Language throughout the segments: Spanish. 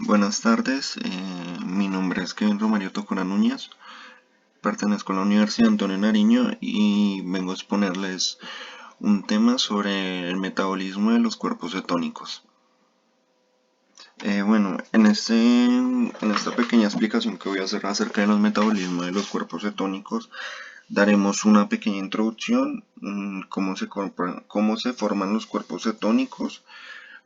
Buenas tardes, mi nombre es Kevin Romario Tocona Núñez, pertenezco a la Universidad Antonio Nariño y vengo a exponerles un tema sobre el metabolismo de los cuerpos cetónicos. En esta pequeña explicación que voy a hacer acerca de los metabolismos de los cuerpos cetónicos, daremos una pequeña introducción, cómo se forman los cuerpos cetónicos,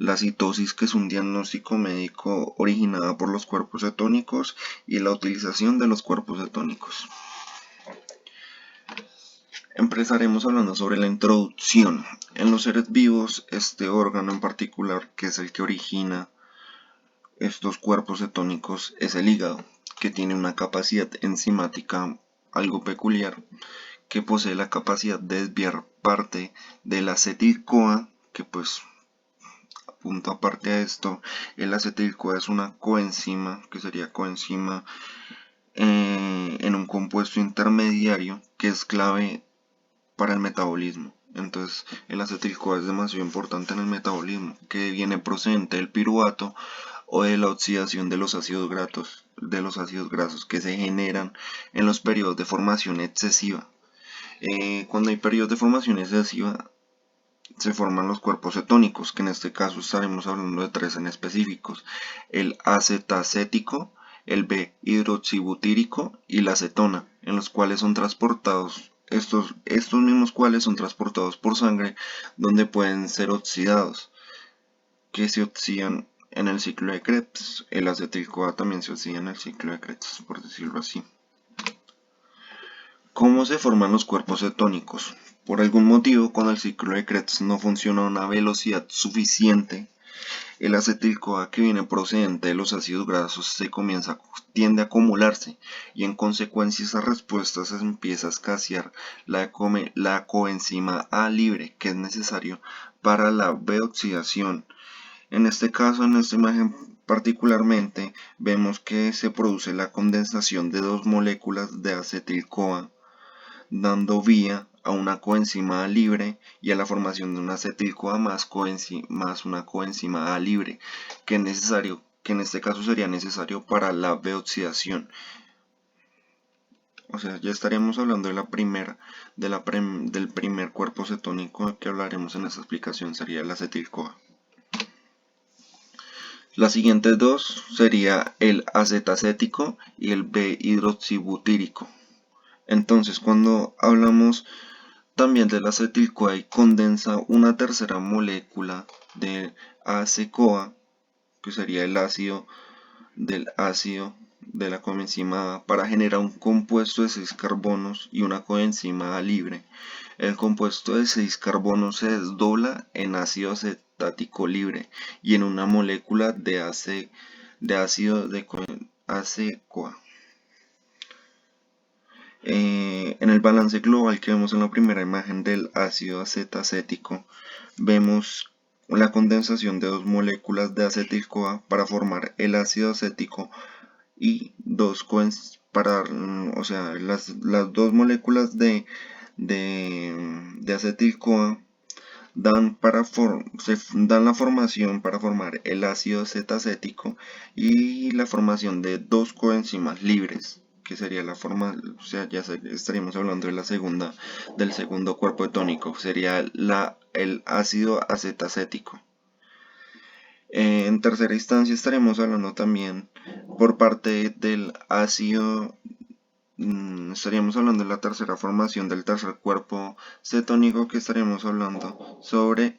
la citosis, que es un diagnóstico médico originada por los cuerpos cetónicos, y la utilización de los cuerpos cetónicos. Empezaremos hablando sobre la introducción. En los seres vivos, este órgano en particular, que es el que origina estos cuerpos cetónicos, es el hígado, que tiene una capacidad enzimática algo peculiar, que posee la capacidad de desviar parte de la acetil-CoA, que pues punto aparte a esto, el acetil-CoA es una coenzima, que sería coenzima en un compuesto intermediario que es clave para el metabolismo. Entonces, el acetil-CoA es demasiado importante en el metabolismo, que viene procedente del piruvato o de la oxidación de los ácidos grasos que se generan en los periodos de formación excesiva. Cuando hay periodos de formación excesiva, se forman los cuerpos cetónicos, que en este caso estaremos hablando de tres en específicos: el acetacético, el B-hidroxibutírico y la acetona, en los cuales son transportados, estos mismos cuales son transportados por sangre, donde pueden ser oxidados, que se oxidan en el ciclo de Krebs. El acetil-CoA también se oxida en el ciclo de Krebs, por decirlo así. ¿Cómo se forman los cuerpos cetónicos? Por algún motivo, cuando el ciclo de Krebs no funciona a una velocidad suficiente, el acetil-CoA, que viene procedente de los ácidos grasos, tiende a acumularse, y en consecuencia esa respuesta se empieza a escasear la coenzima A libre, que es necesario para la B-oxidación. En este caso, en esta imagen particularmente, vemos que se produce la condensación de dos moléculas de acetil-CoA, dando vía a una coenzima A libre y a la formación de una acetil-CoA más una coenzima A libre, que en este caso sería necesario para la B-oxidación. O sea, ya estaríamos hablando del primer cuerpo cetónico que hablaremos en esta explicación, sería el acetil-CoA. Las siguientes dos sería el acetacético y el B-hidroxibutírico. Entonces, cuando hablamos también del acetil-CoA, y condensa una tercera molécula de ACE-CoA, que sería el ácido de la coenzima A, para generar un compuesto de 6 carbonos y una coenzima A libre. El compuesto de 6 carbonos se desdobla en ácido acetático libre y en una molécula de ácido de ACE-CoA. En el balance global que vemos en la primera imagen del ácido acetacético, vemos la condensación de dos moléculas de acetil-CoA para formar el ácido acético y o sea, las dos moléculas de acetil-CoA dan la formación para formar el ácido acetacético y la formación de dos coenzimas libres, que sería la forma, o sea, estaríamos hablando de del segundo cuerpo cetónico, sería el ácido acetacético. En tercera instancia estaremos hablando también por parte del ácido, estaríamos hablando de la tercera formación del tercer cuerpo cetónico, que estaremos hablando sobre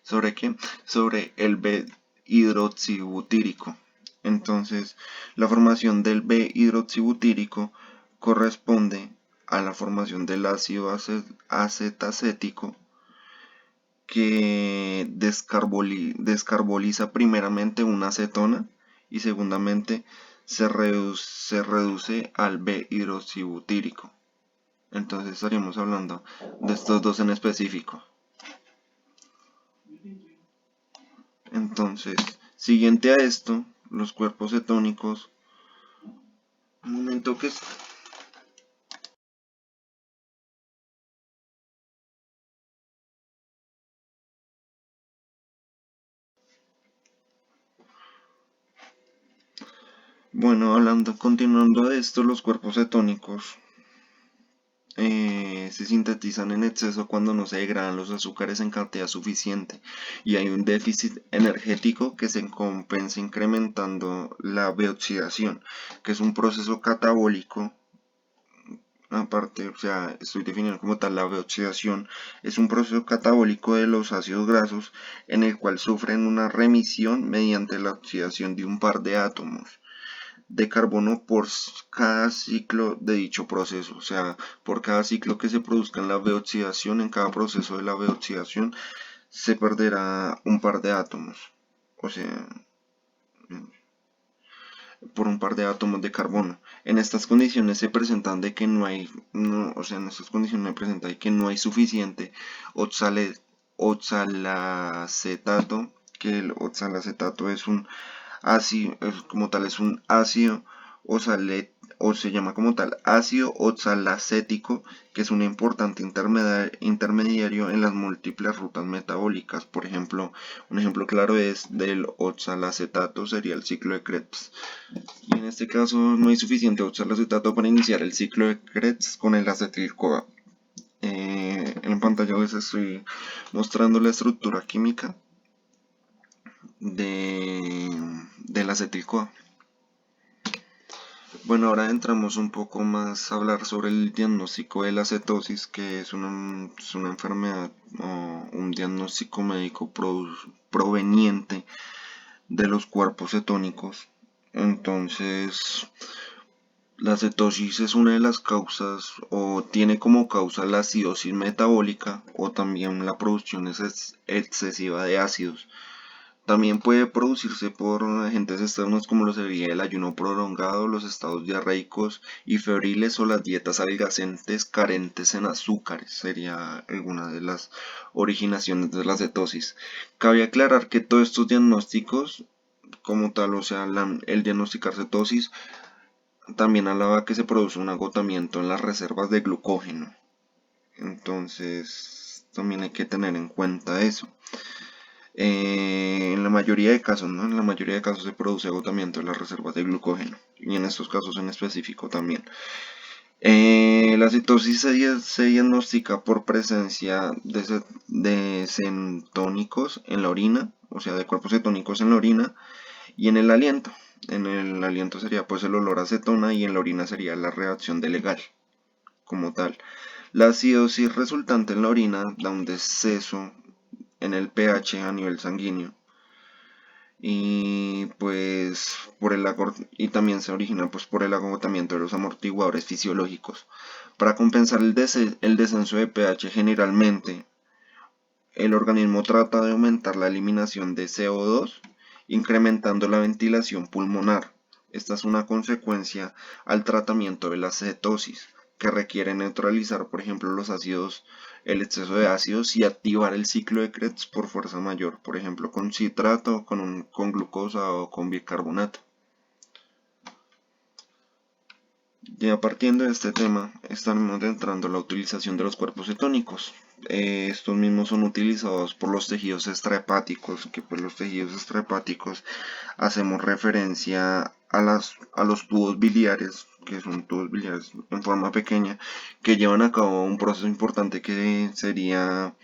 ¿sobre qué? Sobre el B-hidroxibutírico. Entonces, la formación del B-hidroxibutírico corresponde a la formación del ácido acetacético, que descarboliza primeramente una acetona y segundamente se reduce al B-hidroxibutírico. Entonces estaríamos hablando de estos dos en específico. Entonces, siguiente a esto, los cuerpos cetónicos. Un momento que Bueno, continuando de esto, los cuerpos cetónicos se sintetizan en exceso cuando no se degradan los azúcares en cantidad suficiente y hay un déficit energético que se compensa incrementando la bioxidación, que es un proceso catabólico. Aparte, o sea, estoy definiendo como tal la bioxidación, es un proceso catabólico de los ácidos grasos en el cual sufren una remisión mediante la oxidación de un par de átomos de carbono por cada ciclo de dicho proceso. O sea, por cada ciclo que se produzca en la bioxidación, en cada proceso de la bioxidación, se perderá un par de átomos. O sea, por un par de átomos de carbono. En estas condiciones se presentan de que no hay, o sea, en estas condiciones se presenta de que no hay suficiente oxalacetato, que el oxalacetato es un ácido, como tal es un ácido o se llama como tal ácido oxalacético, que es un importante intermediario en las múltiples rutas metabólicas. Por ejemplo, un ejemplo claro es del oxalacetato sería el ciclo de Krebs. Y en este caso no hay suficiente oxalacetato para iniciar el ciclo de Krebs con el acetil-CoA. En pantalla les estoy mostrando la estructura química del acetil-CoA. Bueno, ahora entramos un poco más a hablar sobre el diagnóstico de la cetosis, que es una enfermedad o un diagnóstico médico proveniente de los cuerpos cetónicos. Entonces, la cetosis es una de las causas o tiene como causa la acidosis metabólica o también la producción excesiva de ácidos. También puede producirse por agentes externos como lo sería el ayuno prolongado, los estados diarreicos y febriles o las dietas adelgazantes carentes en azúcares. Sería alguna de las originaciones de la cetosis. Cabe aclarar que todos estos diagnósticos, como tal, o sea, el diagnosticar cetosis, también hablaba que se produce un agotamiento en las reservas de glucógeno. Entonces, también hay que tener en cuenta eso. En la mayoría de casos, ¿no? En la mayoría de casos se produce agotamiento de las reservas de glucógeno y en estos casos en específico también. La cetosis se diagnostica por presencia de cetónicos en la orina, o sea, de cuerpos cetónicos en la orina y en el aliento. En el aliento sería pues el olor a acetona y en la orina sería la reacción de Legal como tal. La acidosis resultante en la orina da un descenso en el pH a nivel sanguíneo y pues y también se origina pues por el agotamiento de los amortiguadores fisiológicos. Para compensar el descenso de pH generalmente el organismo trata de aumentar la eliminación de CO2 incrementando la ventilación pulmonar. Esta es una consecuencia al tratamiento de la cetosis, que requiere neutralizar, por ejemplo, el exceso de ácidos y activar el ciclo de Krebs por fuerza mayor, por ejemplo, con citrato, con glucosa o con bicarbonato. Ya partiendo de este tema, estaremos entrando a la utilización de los cuerpos cetónicos. Estos mismos son utilizados por los tejidos extrahepáticos, que pues los tejidos extrahepáticos hacemos referencia a los tubos biliares, que son tubos biliares en forma pequeña, que llevan a cabo un proceso importante que sería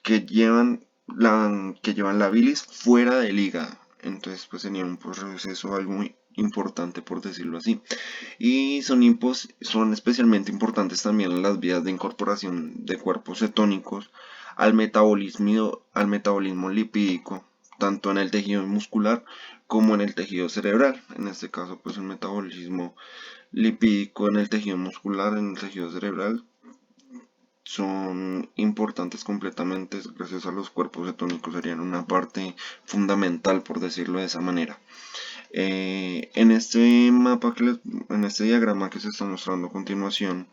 que llevan la bilis fuera del hígado. Entonces pues sería un proceso algo muy importante por decirlo así. Y son especialmente importantes también en las vías de incorporación de cuerpos cetónicos al metabolismo lipídico, tanto en el tejido muscular como en el tejido cerebral. En este caso, pues el metabolismo lipídico en el tejido muscular, en el tejido cerebral, son importantes completamente gracias a los cuerpos cetónicos, serían una parte fundamental por decirlo de esa manera. En este en este diagrama que se está mostrando a continuación,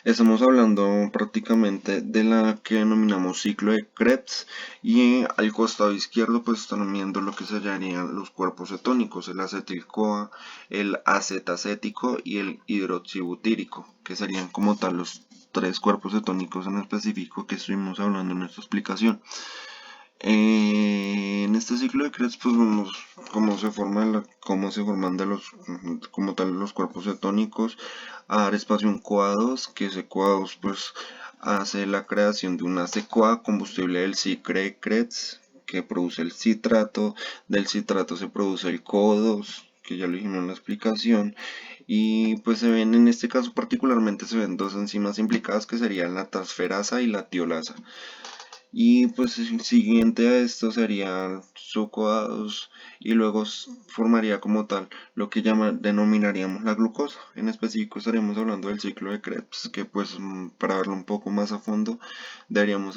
estamos hablando prácticamente de la que denominamos ciclo de Krebs y al costado izquierdo pues están viendo lo que serían los cuerpos cetónicos, el acetil-CoA, el acetacético y el hidroxibutírico, que serían como tal los tres cuerpos cetónicos en específico que estuvimos hablando en esta explicación. En este ciclo de Krebs pues vemos cómo se forman como tal los cuerpos cetónicos a dar espacio a un CoA2, que ese CoA2 pues hace la creación de una CoA, combustible del ciclo de Krebs, que produce el citrato. Del citrato se produce el CO2, que ya lo dijimos en la explicación, y pues se ven, en este caso particularmente se ven dos enzimas implicadas, que serían la transferasa y la tiolasa. Y pues el siguiente a esto sería sucoados, y luego formaría como tal lo que denominaríamos la glucosa. En específico estaremos hablando del ciclo de Krebs, que pues para verlo un poco más a fondo deberíamos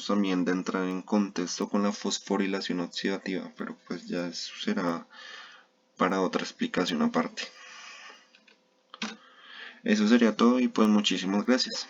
también de entrar en contexto con la fosforilación oxidativa, pero pues ya eso será para otra explicación aparte. Eso sería todo y pues muchísimas gracias.